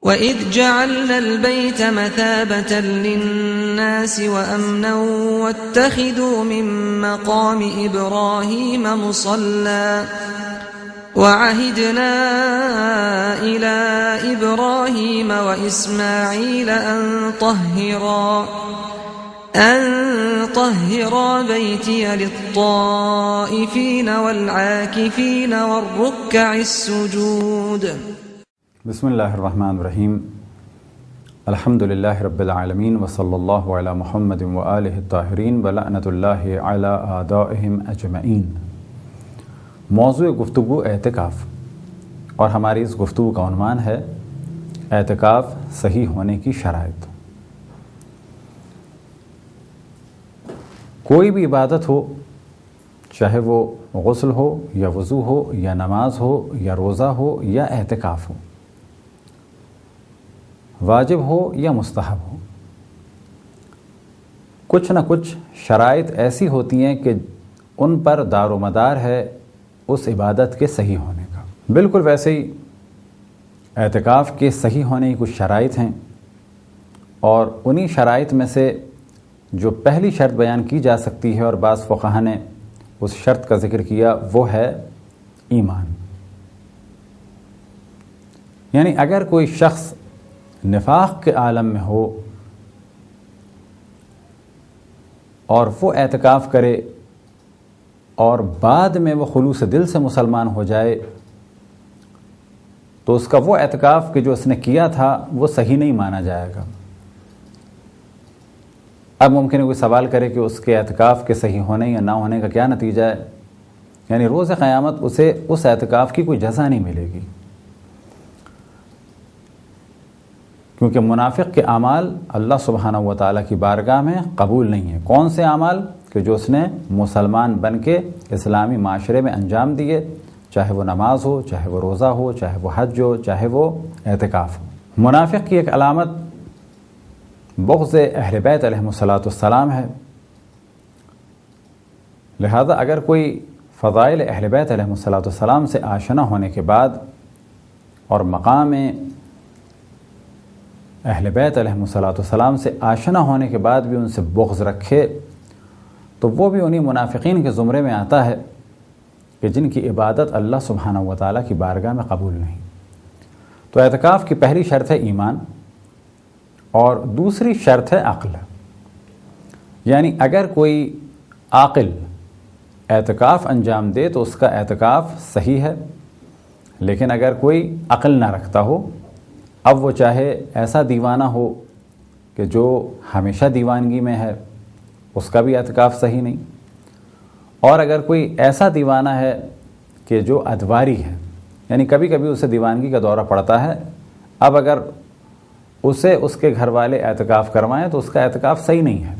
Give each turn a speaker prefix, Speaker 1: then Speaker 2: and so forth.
Speaker 1: وَإِذْ جَعَلْنَا الْبَيْتَ مَثَابَةً لِلنَّاسِ وَأَمْنًا وَاتَّخِذُوا مِن مَّقَامِ إِبْرَاهِيمَ مُصَلًّى وَعَهِدْنَا إِلَىٰ إِبْرَاهِيمَ وَإِسْمَاعِيلَ أَن طَهِّرَا بَيْتِيَ لِلطَّائِفِينَ وَالْعَاكِفِينَ وَالرُّكَّعِ السُّجُودِ.
Speaker 2: بسم اللہ الرحمن الرحیم. الحمد للہ رب العالمین وصلی اللہ علی محمد وآلہ الطاہرین ولعنۃ اللہ علی اعدائہم اجمعین. موضوع گفتگو اعتکاف، اور ہماری اس گفتگو کا عنوان ہے اعتکاف صحیح ہونے کی شرائط. کوئی بھی عبادت ہو، چاہے وہ غسل ہو یا وضو ہو یا نماز ہو یا روزہ ہو یا اعتکاف ہو، واجب ہو یا مستحب ہو، کچھ نہ کچھ شرائط ایسی ہوتی ہیں کہ ان پر دار و مدار ہے اس عبادت کے صحیح ہونے کا. بالکل ویسے ہی اعتکاف کے صحیح ہونے کی کچھ شرائط ہیں، اور انہی شرائط میں سے جو پہلی شرط بیان کی جا سکتی ہے اور بعض فقہا نے اس شرط کا ذکر کیا، وہ ہے ایمان. یعنی اگر کوئی شخص نفاق کے عالم میں ہو اور وہ اعتکاف کرے اور بعد میں وہ خلوص دل سے مسلمان ہو جائے، تو اس کا وہ اعتکاف کہ جو اس نے کیا تھا وہ صحیح نہیں مانا جائے گا. اب ممکن ہے کوئی سوال کرے کہ اس کے اعتکاف کے صحیح ہونے یا نہ ہونے کا کیا نتیجہ ہے؟ یعنی روز قیامت اسے اس اعتکاف کی کوئی جزا نہیں ملے گی، کیونکہ منافق کے اعمال اللہ سبحانہ و تعالیٰ کی بارگاہ میں قبول نہیں ہیں. کون سے اعمال؟ کہ جو اس نے مسلمان بن کے اسلامی معاشرے میں انجام دیے، چاہے وہ نماز ہو، چاہے وہ روزہ ہو، چاہے وہ حج ہو، چاہے وہ اعتکاف ہو. منافق کی ایک علامت بغض اہل بیت علیہم السلام ہے. لہذا اگر کوئی فضائل اہل بیت علیہم السلام سے آشنا ہونے کے بعد اور مقام اہل بیت علیہم السلام سے آشنا ہونے کے بعد بھی ان سے بغض رکھے، تو وہ بھی انہی منافقین کے زمرے میں آتا ہے کہ جن کی عبادت اللہ سبحانہ و تعالیٰ کی بارگاہ میں قبول نہیں. تو اعتکاف کی پہلی شرط ہے ایمان، اور دوسری شرط ہے عقل. یعنی اگر کوئی عاقل اعتکاف انجام دے تو اس کا اعتکاف صحیح ہے، لیکن اگر کوئی عقل نہ رکھتا ہو، اب وہ چاہے ایسا دیوانہ ہو کہ جو ہمیشہ دیوانگی میں ہے، اس کا بھی اعتکاف صحیح نہیں. اور اگر کوئی ایسا دیوانہ ہے کہ جو ادواری ہے، یعنی کبھی کبھی اسے دیوانگی کا دورہ پڑتا ہے، اب اگر اسے اس کے گھر والے اعتکاف کروائیں تو اس کا اعتکاف صحیح نہیں ہے.